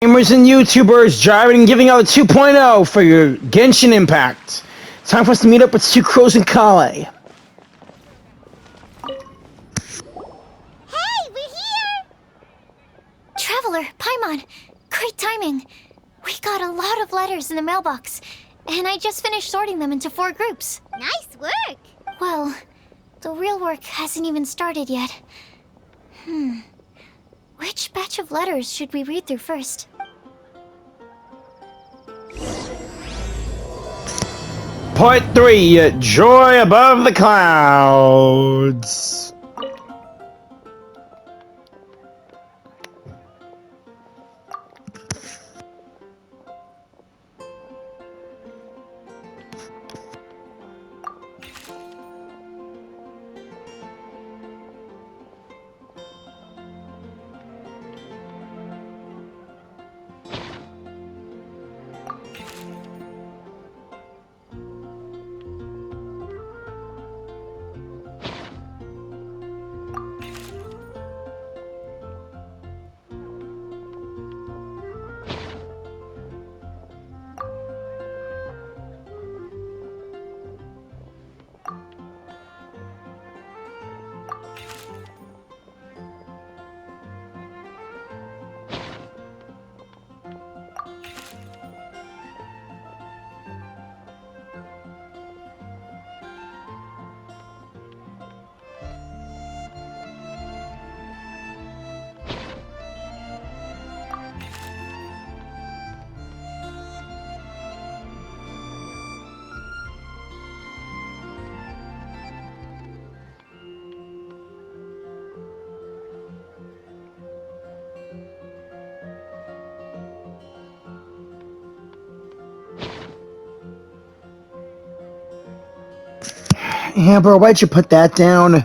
Gamers and YouTubers driving and giving out a 2.0 for your Genshin Impact. Time for us to meet up with two crows in Kale. Hey, we're here! Traveler, Paimon, great timing. We got a lot of letters in the mailbox, and I just finished sorting them into 4 groups. Nice work! Well, the real work hasn't even started yet. Which batch of letters should we read through first? Part 3, Joy Above the Clouds. Amber, why'd you put that down?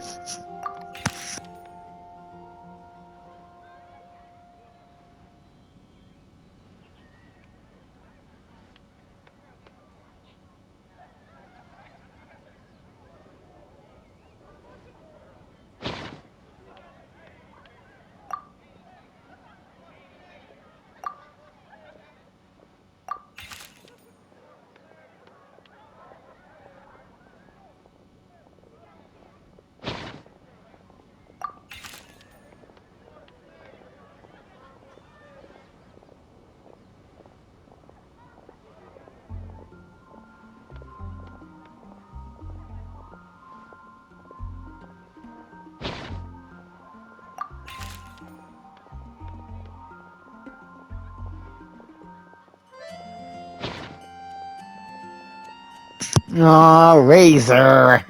Aw, Razor.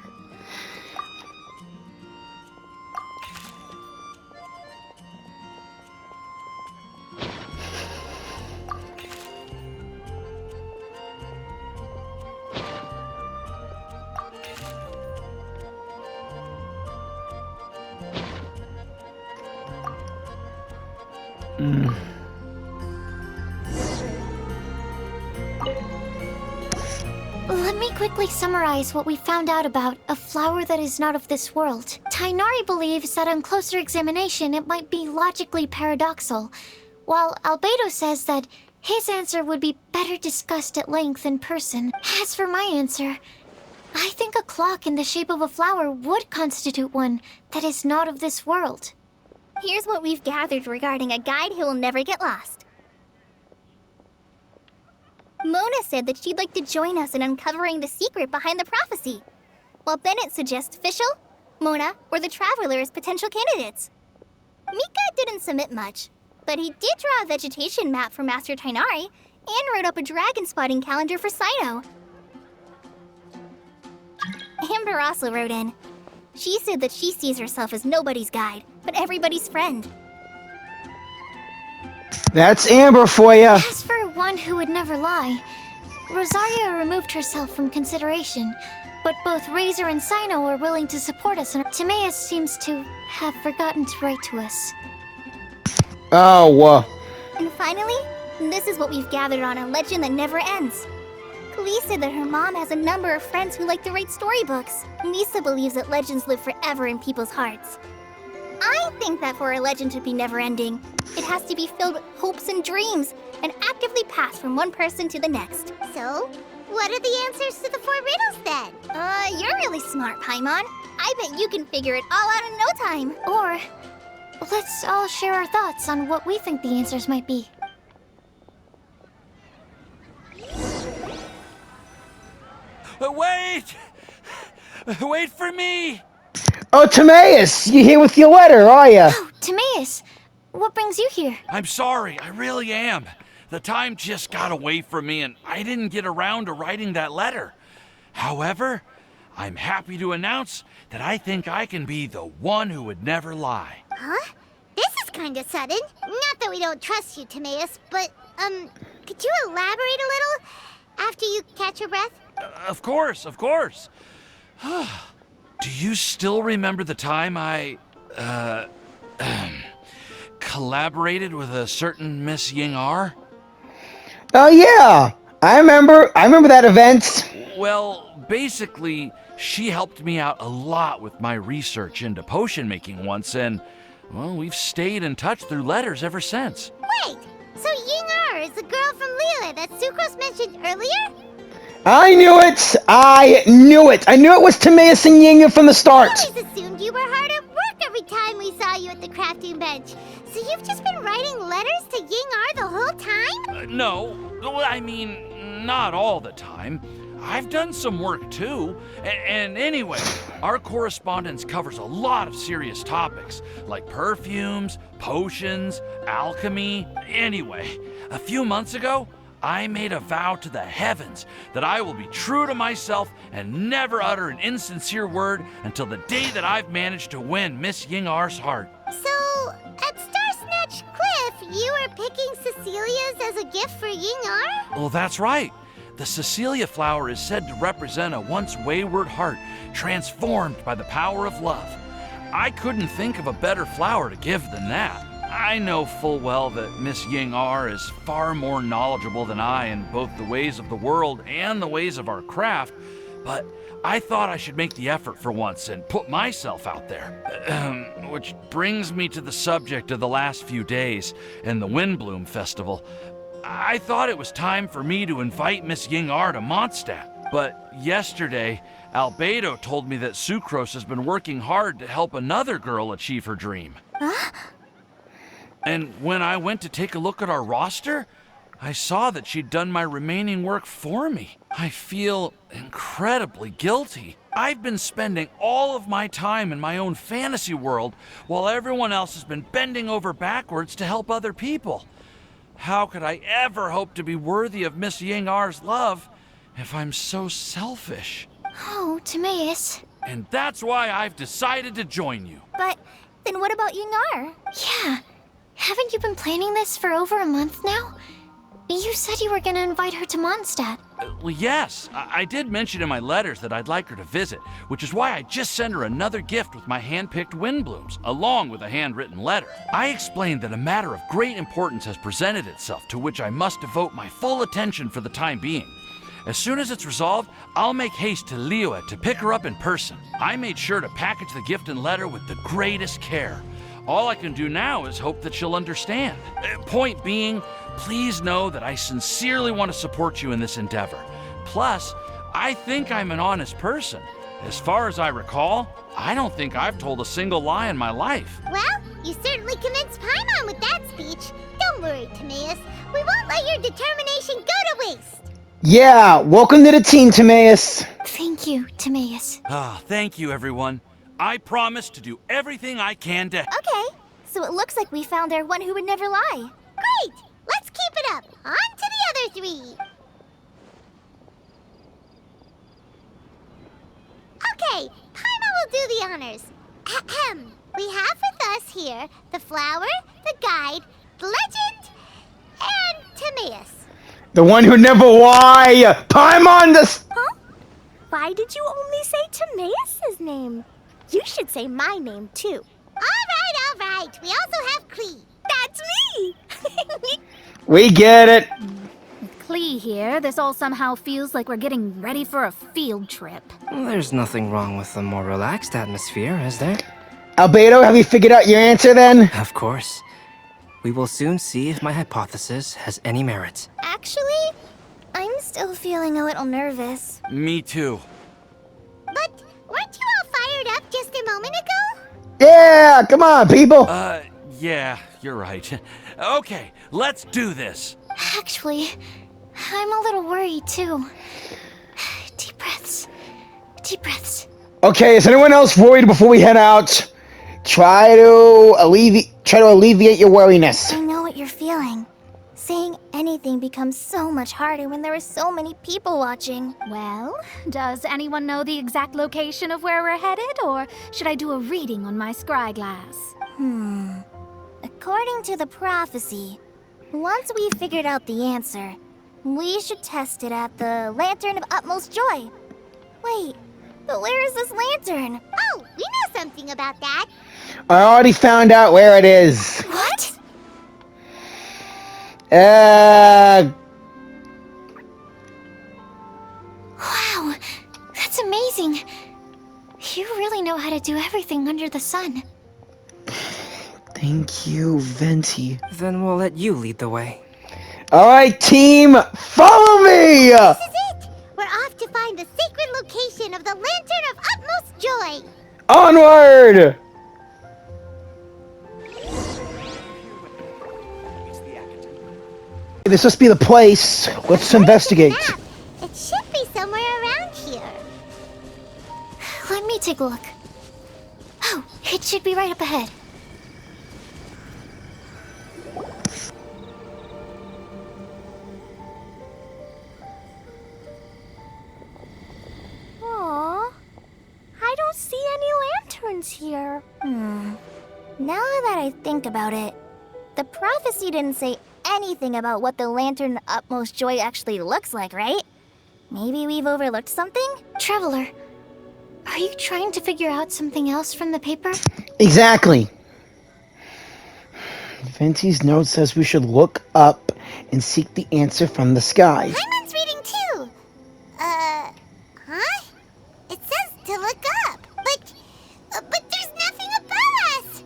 Let me quickly summarize what we found out about a flower that is not of this world. Tainari believes that on closer examination it might be logically paradoxal, while Albedo says that his answer would be better discussed at length in person. As for my answer, I think a clock in the shape of a flower would constitute one that is not of this world. Here's what we've gathered regarding a guide who will never get lost. Mona said that she'd like to join us in uncovering the secret behind the prophecy, while Bennett suggests Fischl, Mona, or the Traveler as potential candidates. Mika didn't submit much, but he did draw a vegetation map for Master Tainari and wrote up a dragon spotting calendar for Saito. Amber also wrote in. She said that she sees herself as nobody's guide, but everybody's friend. That's Amber for ya. As for one who would never lie, Rosario removed herself from consideration, but both Razor and Sino are willing to support us, and Timaeus seems to have forgotten to write to us. Oh, And finally, this is what we've gathered on a legend that never ends. Klee said that her mom has a number of friends who like to write storybooks. Lisa believes that legends live forever in people's hearts. I think that for a legend to be never-ending, it has to be filled with hopes and dreams, and actively pass from one person to the next. So, what are the answers to the 4 riddles then? You're really smart, Paimon. I bet you can figure it all out in no time. Or let's all share our thoughts on what we think the answers might be. Wait! Wait for me! Oh, Timaeus, you here with your letter, are ya? Oh, Timaeus, what brings you here? I'm sorry, I really am. The time just got away from me and I didn't get around to writing that letter. However, I'm happy to announce that I think I can be the one who would never lie. Huh? This is kinda sudden. Not that we don't trust you, Timaeus, but, could you elaborate a little after you catch your breath? Of course, of course. Do you still remember the time I, collaborated with a certain Miss Ying-ar? Oh, yeah. I remember that event. Well, basically, she helped me out a lot with my research into potion making once, and, well, we've stayed in touch through letters ever since. Wait, so Ying-ar is the girl from Liyue that Sucrose mentioned earlier? I knew it! I knew it was Timaeus and Yinga from the start! I always assumed you were hard at work every time we saw you at the crafting bench. So you've just been writing letters to Ying-ar the whole time? No, I mean, not all the time. I've done some work too. And anyway, our correspondence covers a lot of serious topics, like perfumes, potions, alchemy. Anyway, a few months ago, I made a vow to the heavens that I will be true to myself and never utter an insincere word until the day that I've managed to win Miss Ying-ar's heart. So, at Star Snatch Cliff, you were picking Cecilia's as a gift for Ying-ar? Well, that's right. The Cecilia flower is said to represent a once wayward heart transformed by the power of love. I couldn't think of a better flower to give than that. I know full well that Miss Ying-ar is far more knowledgeable than I in both the ways of the world and the ways of our craft, but I thought I should make the effort for once and put myself out there. Which brings me to the subject of the last few days and the Windblume Festival. I thought it was time for me to invite Miss Ying-ar to Mondstadt, but yesterday, Albedo told me that Sucrose has been working hard to help another girl achieve her dream. Huh? And when I went to take a look at our roster, I saw that she'd done my remaining work for me. I feel incredibly guilty. I've been spending all of my time in my own fantasy world while everyone else has been bending over backwards to help other people. How could I ever hope to be worthy of Miss Ying-ar's love if I'm so selfish? Oh, Timaeus. And that's why I've decided to join you. But then what about Ying-ar? Yeah. Haven't you been planning this for over a month now? You said you were gonna invite her to Mondstadt. Well, yes, I did mention in my letters that I'd like her to visit, which is why I just sent her another gift with my hand-picked Windblooms, along with a handwritten letter. I explained that a matter of great importance has presented itself, to which I must devote my full attention for the time being. As soon as it's resolved, I'll make haste to Liyue to pick her up in person. I made sure to package the gift and letter with the greatest care. All I can do now is hope that she'll understand. Point being, please know that I sincerely want to support you in this endeavor. Plus, I think I'm an honest person. As far as I recall, I don't think I've told a single lie in my life. Well, you certainly convinced Paimon with that speech. Don't worry, Timaeus. We won't let your determination go to waste. Yeah, welcome to the team, Timaeus. Thank you, Timaeus. Thank you, everyone. I promise to do everything I can to... Okay, so it looks like we found our one who would never lie. Great! Let's keep it up. On to the other 3. Okay, Paimon will do the honors. Ahem. We have with us here the flower, the guide, the legend, and Timaeus. The one who never lie! Paimon the... Huh? Why did you only say Timaeus' name? You should say my name, too. All right. We also have Klee. That's me! We get it. Klee here, this all somehow feels like we're getting ready for a field trip. There's nothing wrong with a more relaxed atmosphere, is there? Albedo, have you figured out your answer then? Of course. We will soon see if my hypothesis has any merit. Actually, I'm still feeling a little nervous. Me too. But weren't you all fired up just a moment ago? Yeah, come on, people. Yeah, you're right. Okay, let's do this. Actually, I'm a little worried too. Deep breaths. Deep breaths. Okay, is anyone else worried before we head out? Try to alleviate your worriness. I know what you're feeling. Saying anything becomes so much harder when there are so many people watching. Well, does anyone know the exact location of where we're headed, or should I do a reading on my scry glass? According to the prophecy, once we figured out the answer, we should test it at the Lantern of Utmost Joy. Wait, but where is this lantern? Oh, we know something about that. I already found out where it is. What? Wow, that's amazing. You really know how to do everything under the sun. Thank you, Venti. Then we'll let you lead the way. Alright, team, follow me! This is it! We're off to find the sacred location of the Lantern of Utmost Joy. Onward! This must be the place. Let's investigate. Map. It should be somewhere around here. Let me take a look. Oh, it should be right up ahead. Aww. I don't see any lanterns here. Now that I think about it, the prophecy didn't say anything about what the Lantern of Utmost Joy actually looks like, right? Maybe we've overlooked something? Traveler, are you trying to figure out something else from the paper? Exactly. Venti's note says we should look up and seek the answer from the sky. Hyman's reading too. Huh? It says to look up, but there's nothing above us.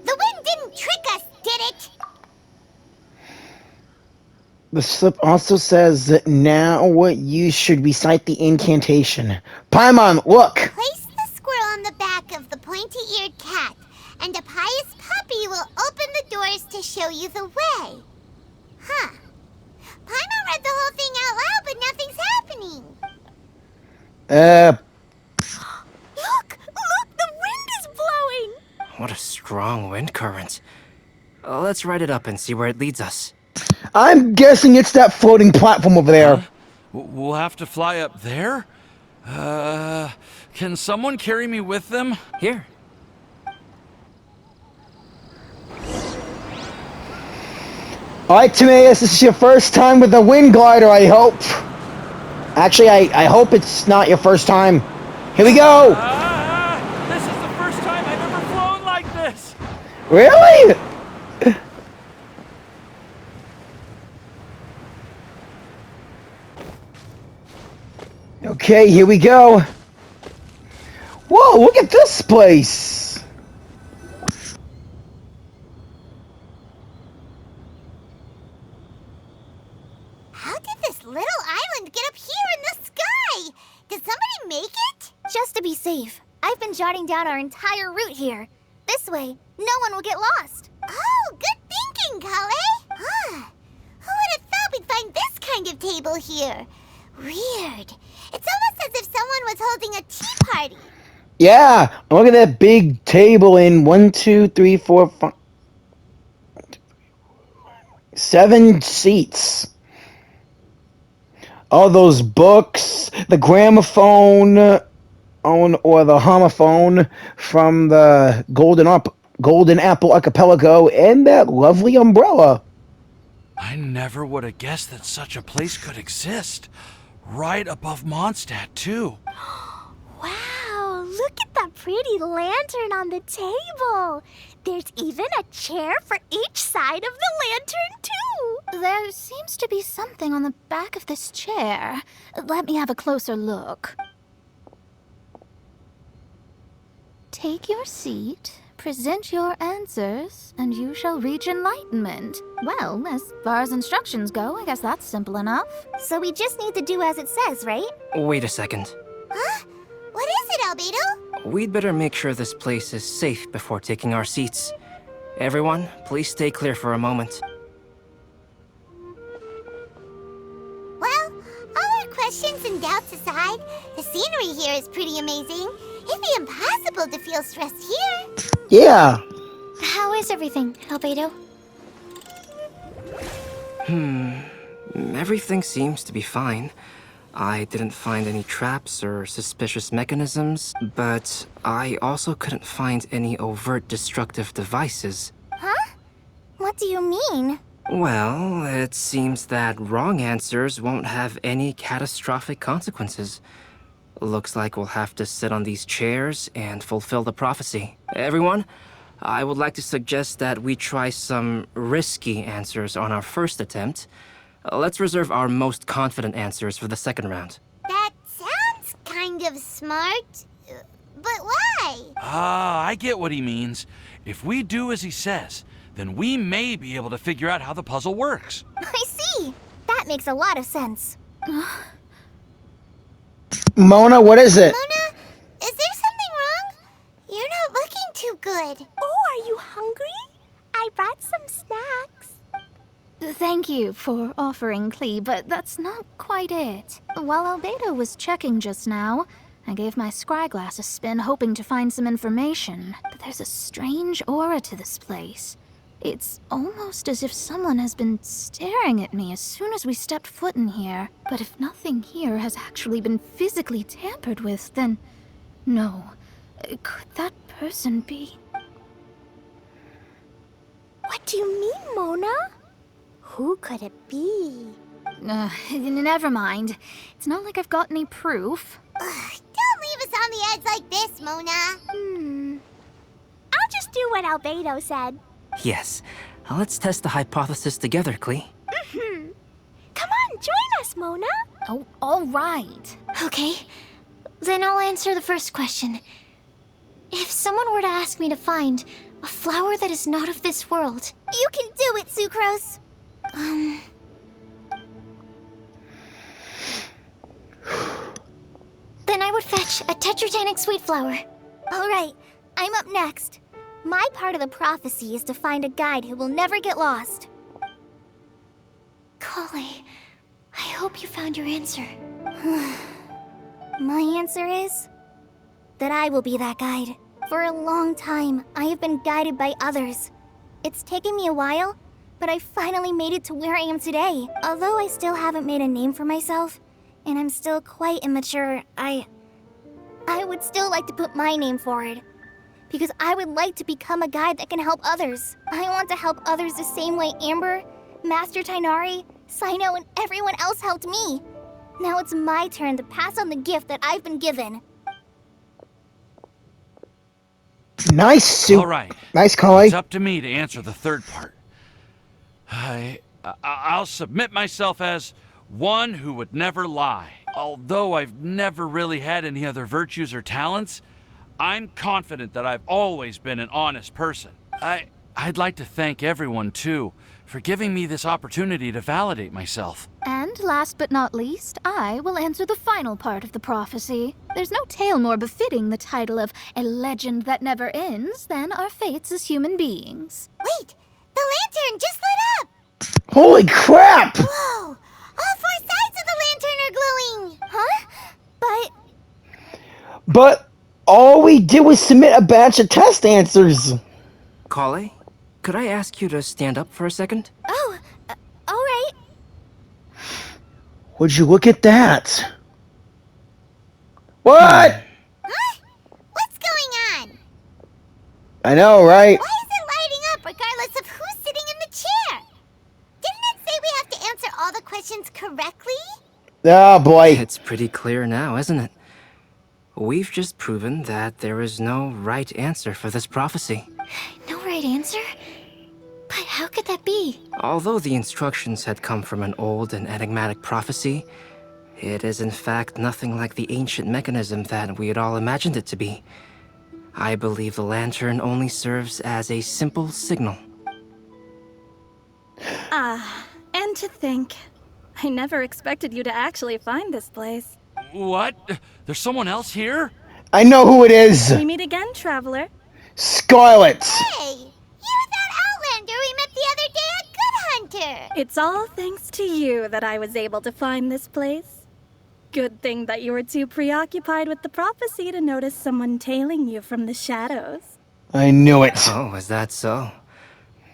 The wind didn't trick us, did it? The slip also says that now you should recite the incantation. Paimon, look! Place the squirrel on the back of the pointy-eared cat, and a pious puppy will open the doors to show you the way. Huh. Paimon read the whole thing out loud, but nothing's happening. Look! Look! The wind is blowing! What a strong wind current. Let's ride it up and see where it leads us. I'm guessing it's that floating platform over there. We'll have to fly up there? Can someone carry me with them? Here. Alright, Timaeus, this is your first time with the wind glider, I hope. Actually, I hope it's not your first time. Here we go! This is the first time I've ever flown like this! Really? Okay, here we go. Whoa, look at this place! How did this little island get up here in the sky? Did somebody make it? Just to be safe, I've been jotting down our entire route here. This way, no one will get lost. Oh, good thinking, Kale. Huh. Who would have thought we'd find this kind of table here? Weird. It's almost as if someone was holding a tea party. Yeah, look at that big table in 1, 2, 3, 4, 5, 7 seats. All those books, the gramophone, or the homophone from the Golden Apple Archipelago, and that lovely umbrella. I never would have guessed that such a place could exist. Right above Mondstadt, too. Wow, look at that pretty lantern on the table. There's even a chair for each side of the lantern, too. There seems to be something on the back of this chair. Let me have a closer look. Take your seat, present your answers, and you shall reach enlightenment. Well, as far as instructions go, I guess that's simple enough. So we just need to do as it says, right? Wait a second. Huh? What is it, Albedo? We'd better make sure this place is safe before taking our seats. Everyone, please stay clear for a moment. Well, all our questions and doubts aside, the scenery here is pretty amazing. It'd be impossible to feel stressed here. Yeah. How is everything, Albedo? Everything seems to be fine. I didn't find any traps or suspicious mechanisms, but I also couldn't find any overt destructive devices. Huh? What do you mean? Well, it seems that wrong answers won't have any catastrophic consequences. Looks like we'll have to sit on these chairs and fulfill the prophecy. Everyone, I would like to suggest that we try some risky answers on our first attempt. Let's reserve our most confident answers for the second round. That sounds kind of smart. But why? Ah, I get what he means. If we do as he says, then we may be able to figure out how the puzzle works. I see. That makes a lot of sense. Mona, what is it? Mona, is there something wrong? You're not looking too good. Oh, are you hungry? I brought some snacks. Thank you for offering, Klee, but that's not quite it. While Albedo was checking just now, I gave my scryglass a spin hoping to find some information. But there's a strange aura to this place. It's almost as if someone has been staring at me as soon as we stepped foot in here. But if nothing here has actually been physically tampered with, then no. Could that person be? What do you mean, Mona? Who could it be? Never mind. It's not like I've got any proof. Ugh, don't leave us on the edge like this, Mona. I'll just do what Albedo said. Yes, let's test the hypothesis together, Klee. Come on, join us, Mona. Oh, all right. Okay, then I'll answer the first question. If someone were to ask me to find a flower that is not of this world, You can do it, Sucrose. then I would fetch a tetratanic sweet flower. All right, I'm up next. My part of the prophecy is to find a guide who will never get lost. Kali, I hope you found your answer. My answer is that I will be that guide. For a long time, I have been guided by others. It's taken me a while, but I finally made it to where I am today. Although I still haven't made a name for myself, and I'm still quite immature, I would still like to put my name forward. Because I would like to become a guide that can help others. I want to help others the same way Amber, Master Tighnari, Cyno, and everyone else helped me. Now it's my turn to pass on the gift that I've been given. Nice, Sue. All right. Nice, Kali. It's up to me to answer the third part. I'll submit myself as one who would never lie. Although I've never really had any other virtues or talents, I'm confident that I've always been an honest person. I'd like to thank everyone, too, for giving me this opportunity to validate myself. And last but not least, I will answer the final part of the prophecy. There's no tale more befitting the title of a legend that never ends than our fates as human beings. Wait, the lantern just lit up! Holy crap! Whoa! All four sides of the lantern are glowing! Huh? But all we did was submit a batch of test answers. Kali, could I ask you to stand up for a second? Oh, all right. Would you look at that? What? Huh? What's going on? I know, right? Why is it lighting up regardless of who's sitting in the chair? Didn't it say we have to answer all the questions correctly? Oh, boy. It's pretty clear now, isn't it? We've just proven that there is no right answer for this prophecy. No right answer? But how could that be? Although the instructions had come from an old and enigmatic prophecy, it is in fact nothing like the ancient mechanism that we had all imagined it to be. I believe the lantern only serves as a simple signal. And to think, I never expected you to actually find this place. What? There's someone else here? I know who it is. We meet again, traveler. Scarlet. Hey, you're that Outlander we met the other day at Good Hunter. It's all thanks to you that I was able to find this place. Good thing that you were too preoccupied with the prophecy to notice someone tailing you from the shadows. I knew it. Oh, is that so?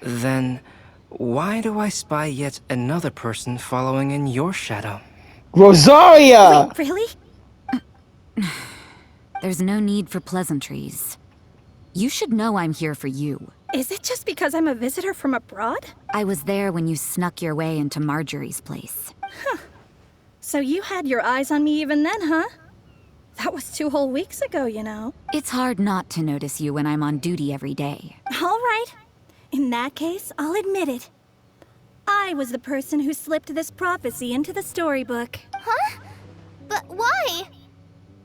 Then, why do I spy yet another person following in your shadow? Rosaria! Wait, really? There's no need for pleasantries. You should know I'm here for you. Is it just because I'm a visitor from abroad? I was there when you snuck your way into Marjorie's place. So you had your eyes on me even then, huh? That was 2 whole weeks ago, you know. It's hard not to notice you when I'm on duty every day. All right. In that case, I'll admit it. I was the person who slipped this prophecy into the storybook. Huh? But why?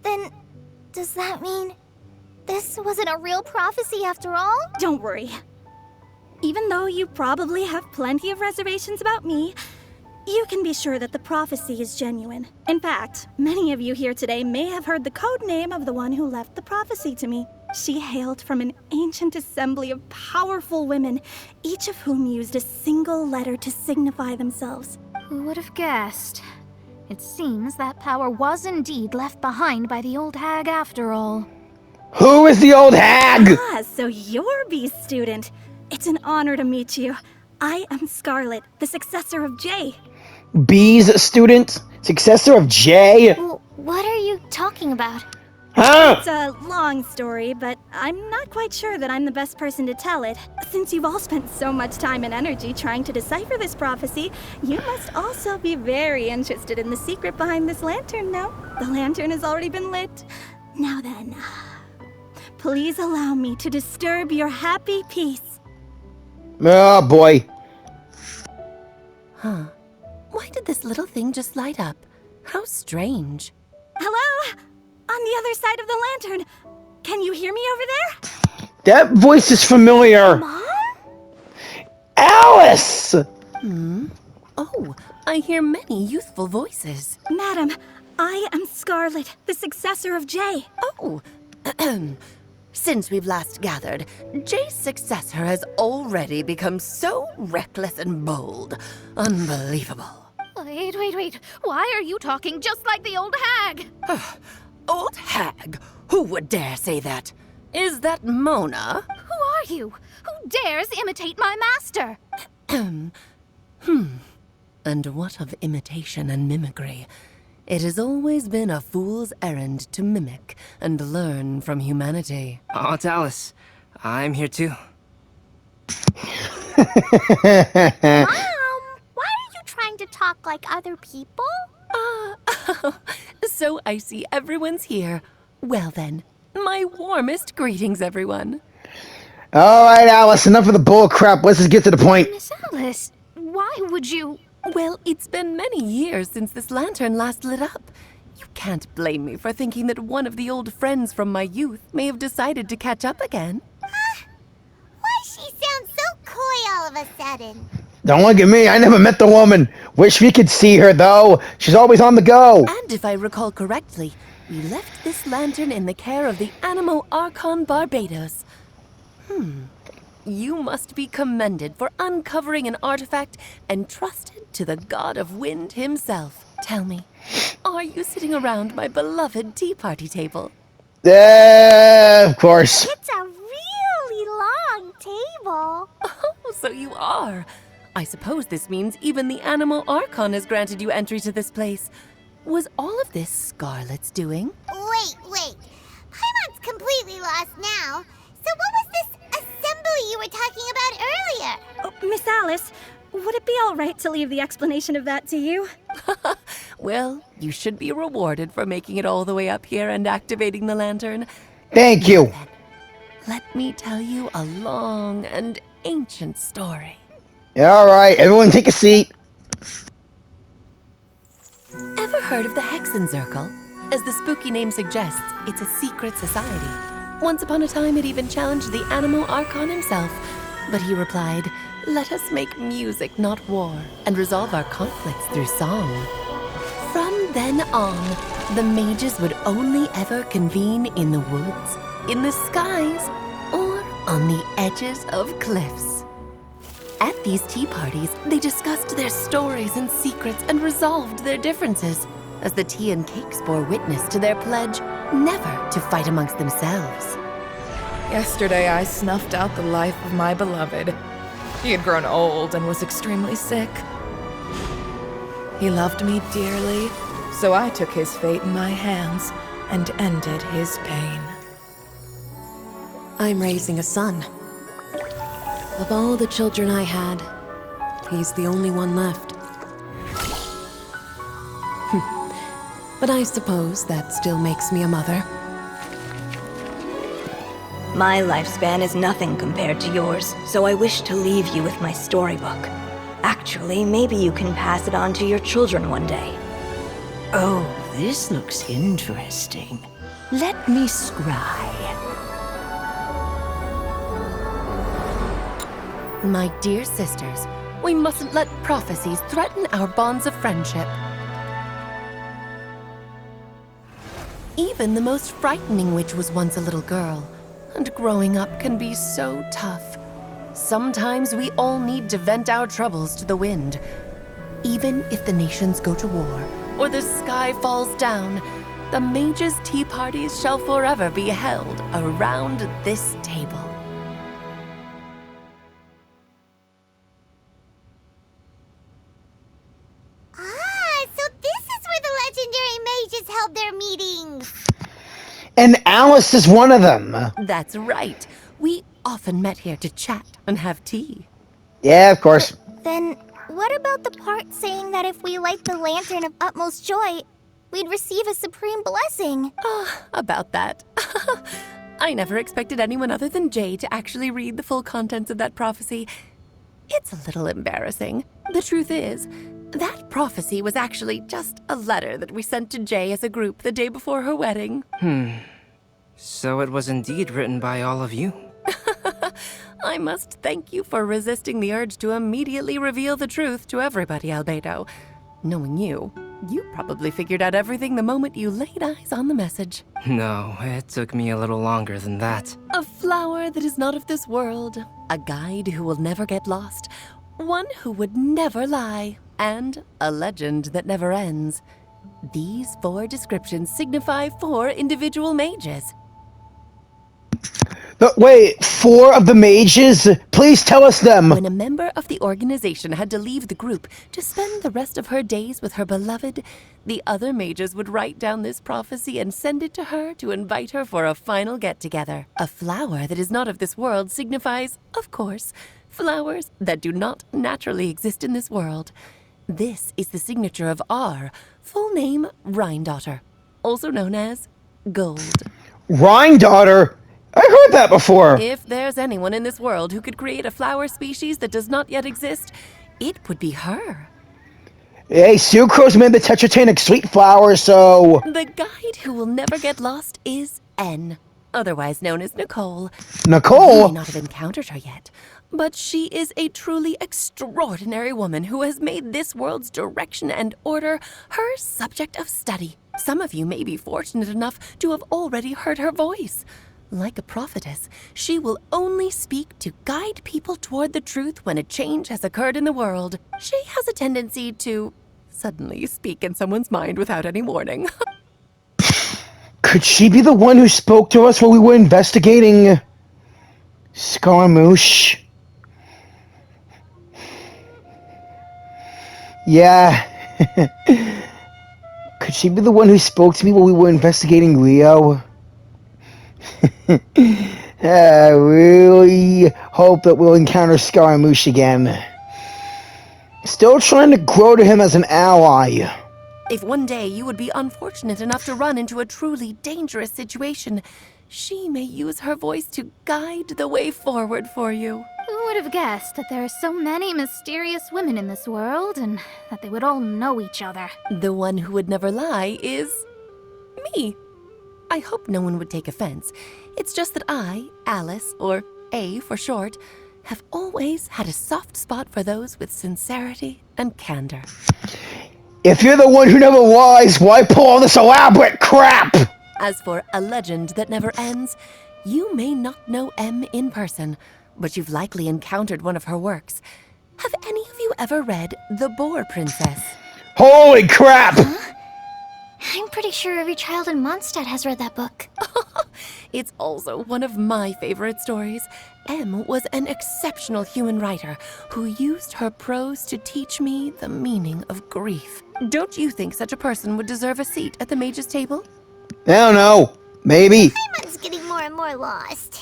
Then, does that mean this wasn't a real prophecy after all? Don't worry. Even though you probably have plenty of reservations about me, you can be sure that the prophecy is genuine. In fact, many of you here today may have heard the code name of the one who left the prophecy to me. She hailed from an ancient assembly of powerful women, each of whom used a single letter to signify themselves. Who would have guessed? It seems that power was indeed left behind by the old hag after all. Who is the old hag? Ah, so you're B's student. It's an honor to meet you. I am Scarlet, the successor of Jay. B's student? Successor of Jay? What are you talking about? Huh? It's a long story, but I'm not quite sure that I'm the best person to tell it. Since you've all spent so much time and energy trying to decipher this prophecy, you must also be very interested in the secret behind this lantern, no? The lantern has already been lit. Now then, please allow me to disturb your happy peace. Oh boy. Huh. Why did this little thing just light up? How strange. Hello? On the other side of the lantern. Can you hear me over there? That voice is familiar. Mom? Alice! Oh, I hear many youthful voices. Madam, I am Scarlet, the successor of Jay. Oh, since we've last gathered, Jay's successor has already become so reckless and bold. Unbelievable. Wait. Why are you talking just like the old hag? Old hag? Who would dare say that? Is that Mona? Who are you? Who dares imitate my master? And what of imitation and mimicry? It has always been a fool's errand to mimic and learn from humanity. Aunt Alice, I'm here too. Mom, why are you trying to talk like other people? So I see everyone's here. Well then, my warmest greetings, everyone. Alright, Alice, enough of the bull crap. Let's just get to the point. Miss Alice, why would you... Well, it's been many years since this lantern last lit up. You can't blame me for thinking that one of the old friends from my youth may have decided to catch up again. Why she sounds so coy all of a sudden? Don't look at me. I never met the woman. Wish we could see her, though. She's always on the go. And if I recall correctly, we left this lantern in the care of the Animo Archon Barbados. You must be commended for uncovering an artifact entrusted to the god of wind himself. Tell me, are you sitting around my beloved tea party table? Of course. It's a really long table. Oh, so you are. I suppose this means even the Animo Archon has granted you entry to this place. Was all of this Scarlet's doing? Wait. Paimon's completely lost now. So what was this assembly you were talking about earlier? Oh, Miss Alice, would it be all right to leave the explanation of that to you? Well, you should be rewarded for making it all the way up here and activating the lantern. Thank you. Let me tell you a long and ancient story. Alright, everyone take a seat. Ever heard of the Hexenzirkel? As the spooky name suggests, it's a secret society. Once upon a time, it even challenged the Animal Archon himself. But he replied, "Let us make music, not war, and resolve our conflicts through song." From then on, the mages would only ever convene in the woods, in the skies, or on the edges of cliffs. At these tea parties, they discussed their stories and secrets and resolved their differences, as the tea and cakes bore witness to their pledge never to fight amongst themselves. Yesterday, I snuffed out the life of my beloved. He had grown old and was extremely sick. He loved me dearly, so I took his fate in my hands and ended his pain. I'm raising a son. Of all the children I had, he's the only one left. But I suppose that still makes me a mother. My lifespan is nothing compared to yours, so I wish to leave you with my storybook. Actually, maybe you can pass it on to your children one day. Oh, this looks interesting. Let me scry. My dear sisters, we mustn't let prophecies threaten our bonds of friendship. Even the most frightening witch was once a little girl, and growing up can be so tough. Sometimes we all need to vent our troubles to the wind. Even if the nations go to war, or the sky falls down, the mages' tea parties shall forever be held around this table. So this is where the legendary mages held their meetings. And Alice is one of them. That's right. We often met here to chat and have tea. Yeah, of course. Then, what about the part saying that if we light the lantern of utmost joy, we'd receive a supreme blessing? About that. I never expected anyone other than Jay to actually read the full contents of that prophecy. It's a little embarrassing. The truth is, that prophecy was actually just a letter that we sent to Jay as a group the day before her wedding. So it was indeed written by all of you. I must thank you for resisting the urge to immediately reveal the truth to everybody, Albedo. Knowing you, you probably figured out everything the moment you laid eyes on the message. No, it took me a little longer than that. A flower that is not of this world, a guide who will never get lost, one who would never lie, and a legend that never ends. These 4 descriptions signify 4 individual mages. But wait, 4 of the mages? Please tell us them. When a member of the organization had to leave the group to spend the rest of her days with her beloved, the other mages would write down this prophecy and send it to her to invite her for a final get-together. A flower that is not of this world signifies, of course, flowers that do not naturally exist in this world. This is the signature of our full name, Rhine-daughter, also known as Gold. Rhine-daughter? I heard that before. If there's anyone in this world who could create a flower species that does not yet exist, it would be her. Hey, Sucrose made the tetratanic sweet flower, so... The guide who will never get lost is N, otherwise known as Nicole. Nicole? You may not have encountered her yet, but she is a truly extraordinary woman who has made this world's direction and order her subject of study. Some of you may be fortunate enough to have already heard her voice. Like a prophetess, she will only speak to guide people toward the truth when a change has occurred in the world. She has a tendency to suddenly speak in someone's mind without any warning. Could she be the one who spoke to us while we were investigating... Scaramouche? Yeah. Could she be the one who spoke to me while we were investigating Rio? I really hope that we'll encounter Scaramouche again. Still trying to grow to him as an ally. If one day you would be unfortunate enough to run into a truly dangerous situation, she may use her voice to guide the way forward for you. Who would have guessed that there are so many mysterious women in this world, and that they would all know each other? The one who would never lie is... me. I hope no one would take offense. It's just that I, Alice, or A for short, have always had a soft spot for those with sincerity and candor. If you're the one who never lies, why pull all this elaborate crap? As for a legend that never ends, you may not know M in person, but you've likely encountered one of her works. Have any of you ever read The Boar Princess? Holy crap! I'm pretty sure every child in Mondstadt has read that book. It's also one of my favorite stories. M was an exceptional human writer who used her prose to teach me the meaning of grief. Don't you think such a person would deserve a seat at the mage's table? I don't know. Maybe. Paimon's getting more and more lost.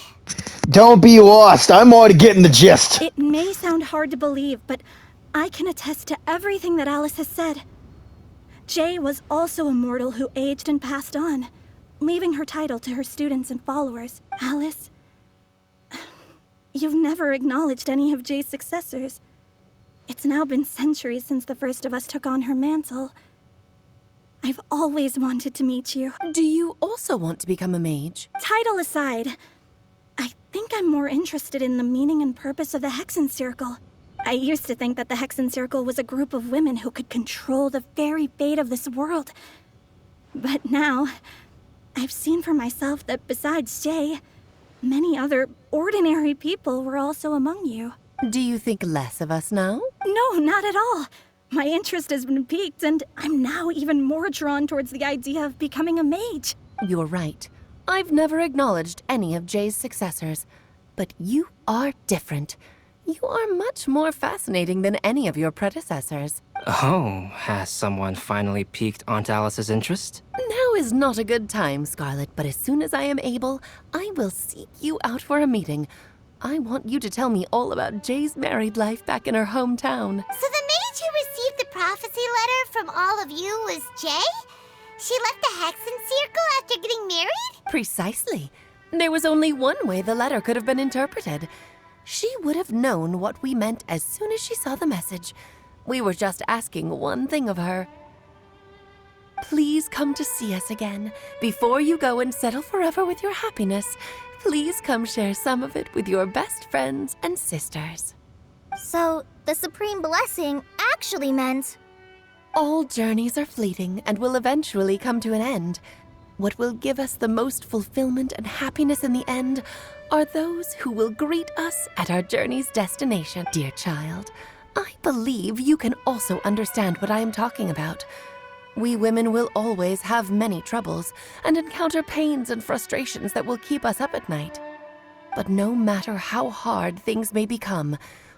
Don't be lost. I'm already getting the gist. It may sound hard to believe, but I can attest to everything that Alice has said. Jay was also a mortal who aged and passed on, leaving her title to her students and followers. Alice, you've never acknowledged any of Jay's successors. It's now been centuries since the first of us took on her mantle. I've always wanted to meet you. Do you also want to become a mage? Title aside, I think I'm more interested in the meaning and purpose of the Hexen Circle. I used to think that the Hexen Circle was a group of women who could control the very fate of this world. But now, I've seen for myself that besides Jay, many other ordinary people were also among you. Do you think less of us now? No, not at all. My interest has been piqued, and I'm now even more drawn towards the idea of becoming a mage. You're right. I've never acknowledged any of Jay's successors, but you are different. You are much more fascinating than any of your predecessors. Oh, has someone finally piqued Aunt Alice's interest? Now is not a good time, Scarlet, but as soon as I am able, I will seek you out for a meeting. I want you to tell me all about Jay's married life back in her hometown. So the mage who received the prophecy letter from all of you was Jay? She left the Hexen Circle after getting married? Precisely. There was only one way the letter could have been interpreted. She would have known what we meant as soon as she saw the message. We were just asking one thing of her. Please come to see us again. Before you go and settle forever with your happiness, please come share some of it with your best friends and sisters. So, the Supreme Blessing actually meant... All journeys are fleeting and will eventually come to an end. What will give us the most fulfillment and happiness in the end are those who will greet us at our journey's destination. Dear child, I believe you can also understand what I am talking about. We women will always have many troubles and encounter pains and frustrations that will keep us up at night. But no matter how hard things may become,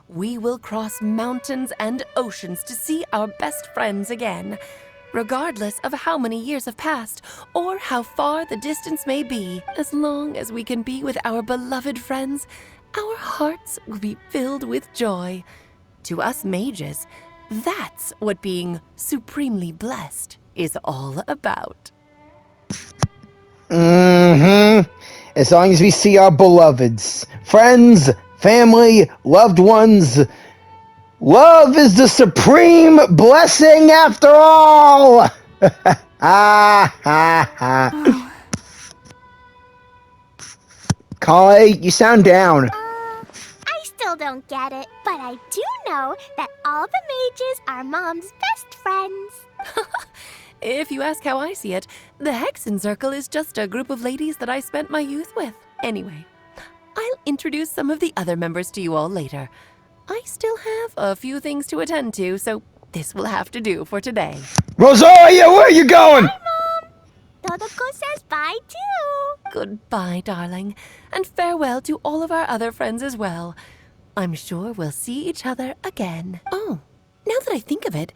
we will cross mountains and oceans to see our best friends again. Regardless of how many years have passed, or how far the distance may be, as long as we can be with our beloved friends, our hearts will be filled with joy. To us mages, that's what being supremely blessed is all about. As long as we see our beloveds, friends, family, loved ones, love is the supreme blessing after all! Kai, you sound down. I still don't get it, but I do know that all the mages are Mom's best friends. If you ask how I see it, the Hexen Circle is just a group of ladies that I spent my youth with. Anyway, I'll introduce some of the other members to you all later. I still have a few things to attend to, so this will have to do for today. Rosalia, where are you going? Bye, Mom. Todoko says bye, too. Goodbye, darling, and farewell to all of our other friends as well. I'm sure we'll see each other again. Oh, now that I think of it,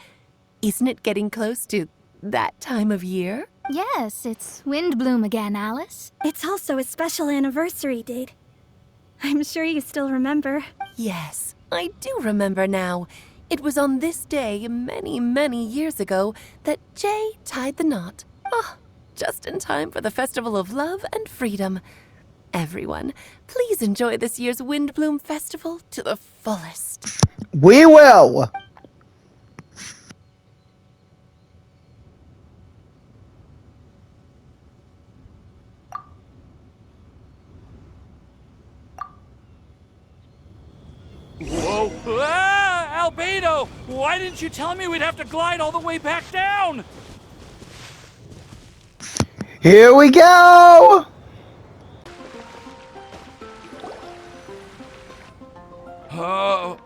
isn't it getting close to that time of year? Yes, it's Windblume again, Alice. It's also a special anniversary date. I'm sure you still remember. Yes, I do remember now. It was on this day many, many years ago that Jay tied the knot. Ah, just in time for the Festival of Love and Freedom. Everyone, please enjoy this year's Windblume Festival to the fullest. We will! Albedo! Why didn't you tell me we'd have to glide all the way back down? Here we go! Oh.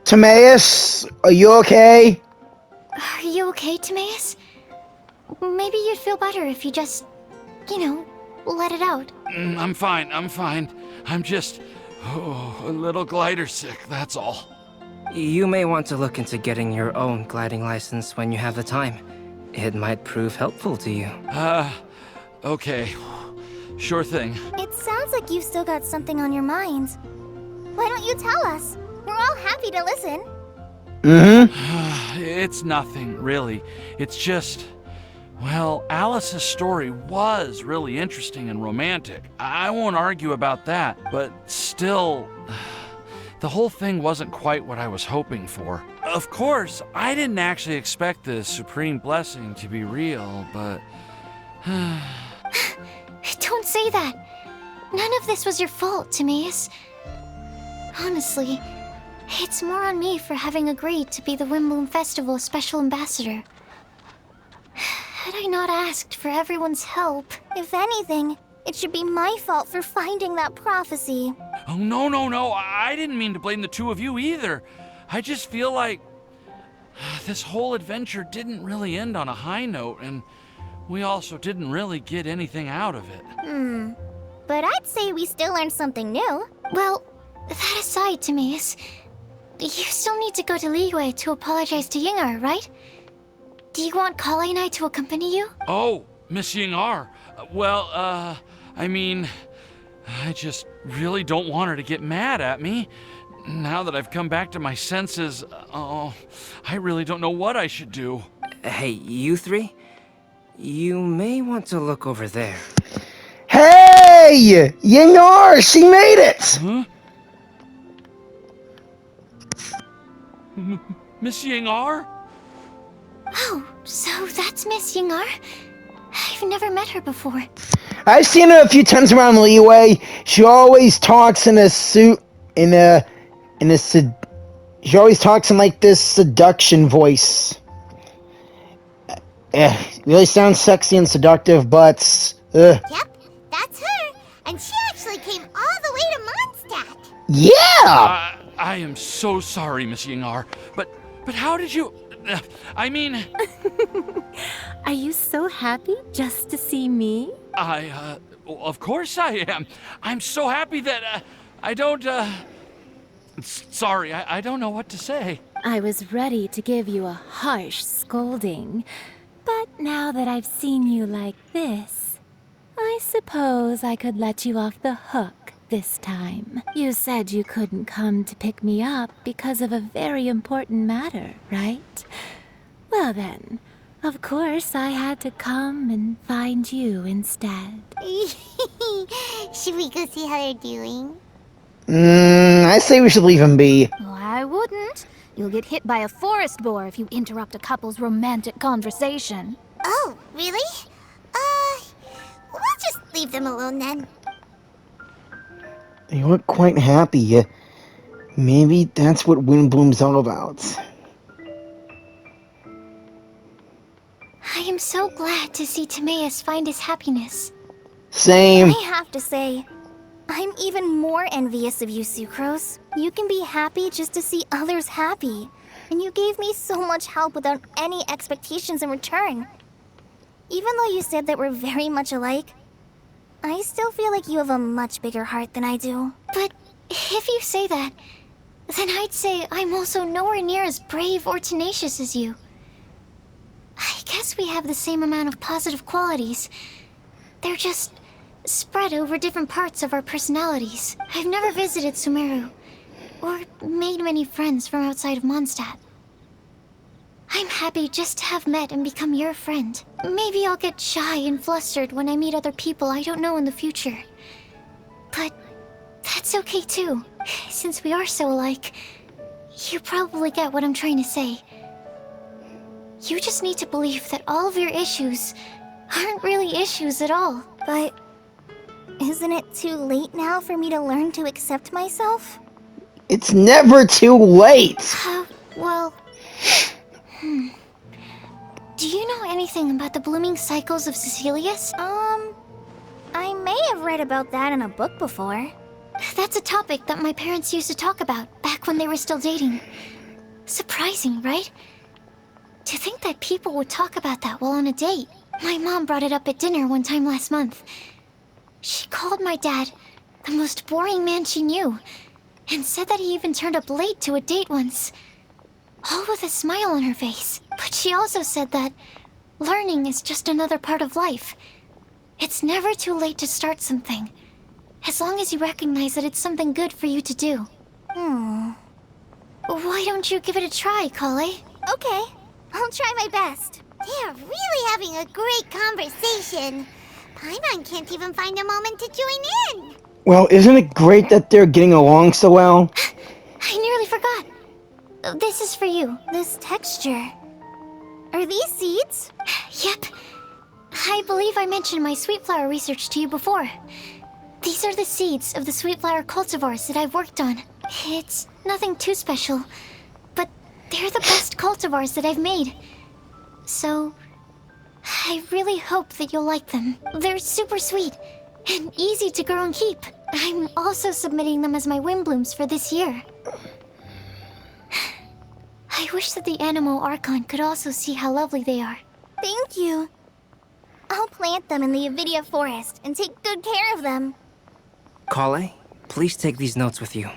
Timaeus, are you okay? Are you okay, Timaeus? Maybe you'd feel better if you just, let it out. I'm fine. I'm just a little glider sick, that's all. You may want to look into getting your own gliding license when you have the time. It might prove helpful to you. Okay. Sure thing. It sounds like you've still got something on your mind. Why don't you tell us? We're all happy to listen. Mm-hmm. It's nothing, really. It's just... Well, Alice's story was really interesting and romantic. I won't argue about that, but still... The whole thing wasn't quite what I was hoping for. Of course, I didn't actually expect the supreme blessing to be real, but... Don't say that. None of this was your fault, Timaeus. Honestly, it's more on me for having agreed to be the Windblume Festival Special Ambassador. Had I not asked for everyone's help... If anything, it should be my fault for finding that prophecy. Oh, no. I didn't mean to blame the two of you either. I just feel like... This whole adventure didn't really end on a high note, and we also didn't really get anything out of it. But I'd say we still learned something new. Well, that aside, Timaeus, you still need to go to Liyue to apologize to Yingar, right? Do you want Kale and I to accompany you? Oh, Miss Yingar. I mean... I just really don't want her to get mad at me. Now that I've come back to my senses, I really don't know what I should do. Hey, you three? You may want to look over there. Hey! Yingar, she made it! Huh? Miss Yingar? Oh, so that's Miss Yingar? I've never met her before. I've seen her a few times around Liyue. She always talks in a suit, she always talks in like this seduction voice. Really sounds sexy and seductive, but... Yep, that's her. And she actually came all the way to Mondstadt. Yeah! I am so sorry, Miss Yingar, but how did you... I mean... Are you so happy just to see me? Of course I am. I'm so happy that, I don't, Sorry, I don't know what to say. I was ready to give you a harsh scolding, but now that I've seen you like this, I suppose I could let you off the hook this time. You said you couldn't come to pick me up because of a very important matter, right? Well then, of course I had to come and find you instead. Should we go see how they're doing? I say we should leave him be. Well, I wouldn't. You'll get hit by a forest boar if you interrupt a couple's romantic conversation. Oh, really? We'll just leave them alone then. They look quite happy. Maybe that's what Windblume's all about. I am so glad to see Timaeus find his happiness. Same. I have to say, I'm even more envious of you, Sucrose. You can be happy just to see others happy. And you gave me so much help without any expectations in return. Even though you said that we're very much alike, I still feel like you have a much bigger heart than I do. But if you say that, then I'd say I'm also nowhere near as brave or tenacious as you. I guess we have the same amount of positive qualities. They're just spread over different parts of our personalities. I've never visited Sumeru, or made many friends from outside of Mondstadt. I'm happy just to have met and become your friend. Maybe I'll get shy and flustered when I meet other people I don't know in the future. But that's okay too. Since we are so alike, you probably get what I'm trying to say. You just need to believe that all of your issues aren't really issues at all. But isn't it too late now for me to learn to accept myself? It's never too late. Well... Do you know anything about the blooming cycles of Cecilius? I may have read about that in a book before. That's a topic that my parents used to talk about back when they were still dating. Surprising, right? To think that people would talk about that while on a date. My mom brought it up at dinner one time last month. She called my dad the most boring man she knew, and said that he even turned up late to a date once. All with a smile on her face. But she also said that learning is just another part of life. It's never too late to start something, as long as you recognize that it's something good for you to do. Why don't you give it a try, Kale? Okay, I'll try my best. They're really having a great conversation. Paimon can't even find a moment to join in. Well, isn't it great that they're getting along so well? I nearly forgot. This is for you. This texture. Are these seeds? Yep. I believe I mentioned my sweet flower research to you before. These are the seeds of the sweet flower cultivars that I've worked on. It's nothing too special, but they're the best cultivars that I've made. So, I really hope that you'll like them. They're super sweet and easy to grow and keep. I'm also submitting them as my Windblooms for this year. I wish that the Anemo Archon could also see how lovely they are. Thank you. I'll plant them in the Avidia forest and take good care of them. Kale, please take these notes with you.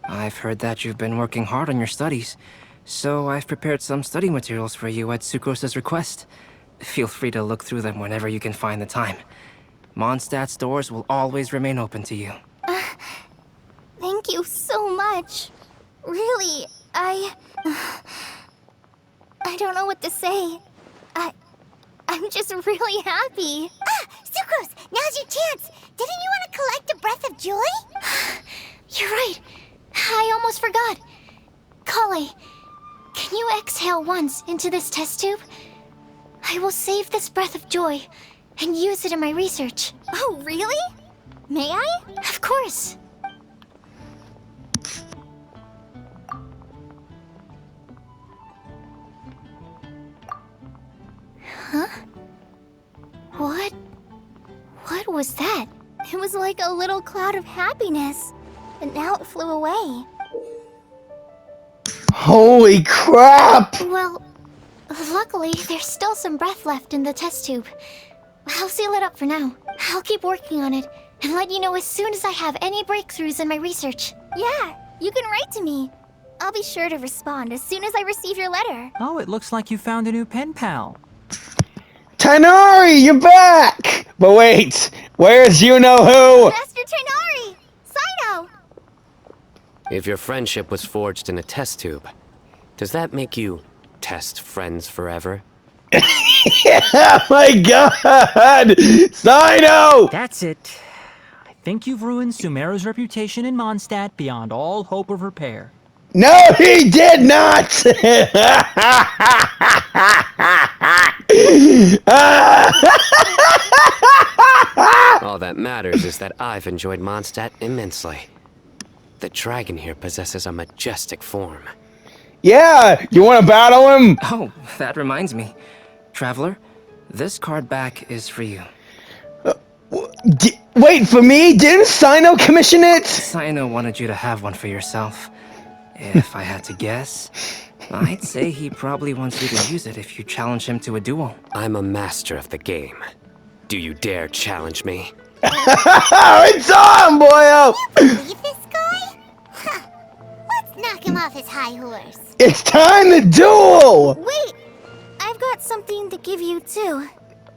I've heard that you've been working hard on your studies, so I've prepared some study materials for you at Sucrose's request. Feel free to look through them whenever you can find the time. Mondstadt's doors will always remain open to you. Thank you so much. Really, I don't know what to say. I'm just really happy. Sucrose, now's your chance. Didn't you want to collect a breath of joy? You're right. I almost forgot. Kale, can you exhale once into this test tube? I will save this breath of joy and use it in my research. Oh, really? May I? Of course. Huh? What was that? It was like a little cloud of happiness, but now it flew away. Holy crap! Well, luckily, there's still some breath left in the test tube. I'll seal it up for now. I'll keep working on it and let you know as soon as I have any breakthroughs in my research. Yeah, you can write to me. I'll be sure to respond as soon as I receive your letter. Oh, it looks like you found a new pen pal. Tainari, you're back! But wait, where's you-know-who? Master Tainari! Sino! If your friendship was forged in a test tube, does that make you test friends forever? Oh my god! Sino! That's it. I think you've ruined Sumeru's reputation in Mondstadt beyond all hope of repair. No, he did not! All that matters is that I've enjoyed Mondstadt immensely. The dragon here possesses a majestic form. Yeah, you want to battle him? Oh, that reminds me. Traveler, this card back is for you. Wait, for me? Didn't Sino commission it? Sino wanted you to have one for yourself. If I had to guess, I'd say he probably wants you to use it if you challenge him to a duel. I'm a master of the game. Do you dare challenge me? It's on, boyo! Believe this guy? Huh. Let's knock him off his high horse. It's time to duel! Wait! I've got something to give you, too.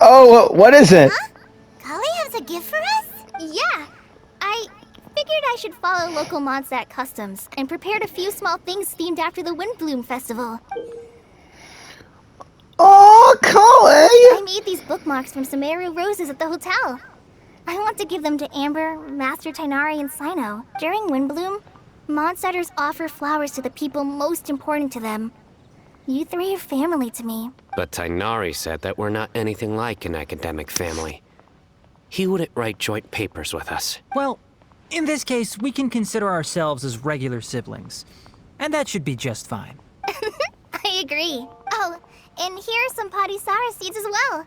Oh, what is it? Huh? Kali has a gift for us? Yeah! I figured I should follow local Mondstadt customs and prepared a few small things themed after the Windblume Festival. Oh, Kali! I made these bookmarks from Sumeru roses at the hotel. I want to give them to Amber, Master Tainari, and Sino. During Windblume, Mondstadters offer flowers to the people most important to them. You three are family to me. But Tainari said that we're not anything like an academic family. He wouldn't write joint papers with us. Well, In this case, we can consider ourselves as regular siblings. And that should be just fine. I agree. Oh, and here are some Podisara seeds as well.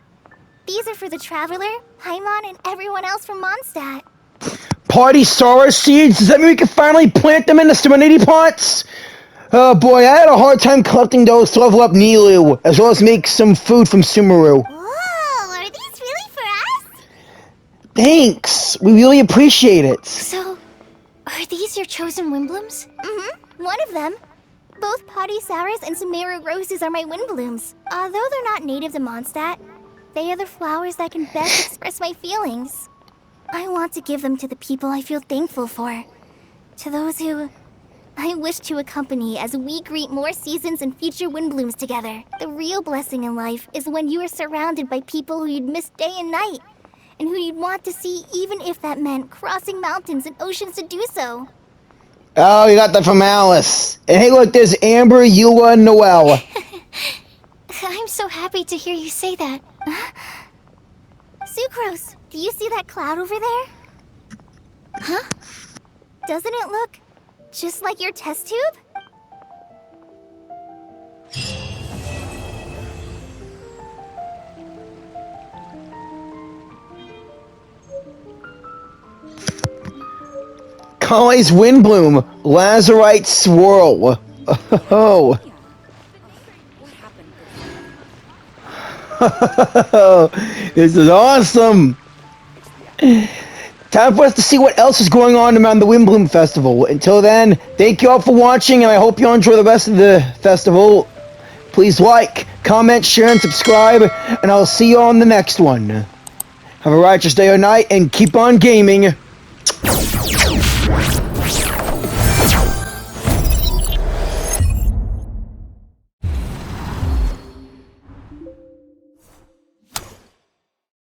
These are for the Traveler, Paimon, and everyone else from Mondstadt. Party Sora seeds? Does that mean we can finally plant them in the Serenity pots? Oh boy, I had a hard time collecting those to level up Nilu, as well as make some food from Sumeru. Whoa, are these really for us? Thanks! We really appreciate it. So, are these your chosen Windblooms? Mm-hmm, one of them. Both Podisaras and Sumeru roses are my Windblooms. Although they're not native to Mondstadt, they are the flowers that can best express my feelings. I want to give them to the people I feel thankful for. To those who I wish to accompany as we greet more seasons and future Windblooms together. The real blessing in life is when you are surrounded by people who you'd miss day and night, and who you'd want to see even if that meant crossing mountains and oceans to do so. Oh, you got that from Alice. And hey look, there's Amber, Eula, and Noelle. I'm so happy to hear you say that. Sucrose, do you see that cloud over there? Huh? Doesn't it look just like your test tube? Kai's Windblume, Lazarite Swirl. Oh. This is awesome. Time for us to see what else is going on around the Windblume Festival. Until then, thank you all for watching, and I hope you all enjoy the rest of the festival. Please like, comment, share, and subscribe, and I'll see you on the next one. Have a righteous day or night, and keep on gaming.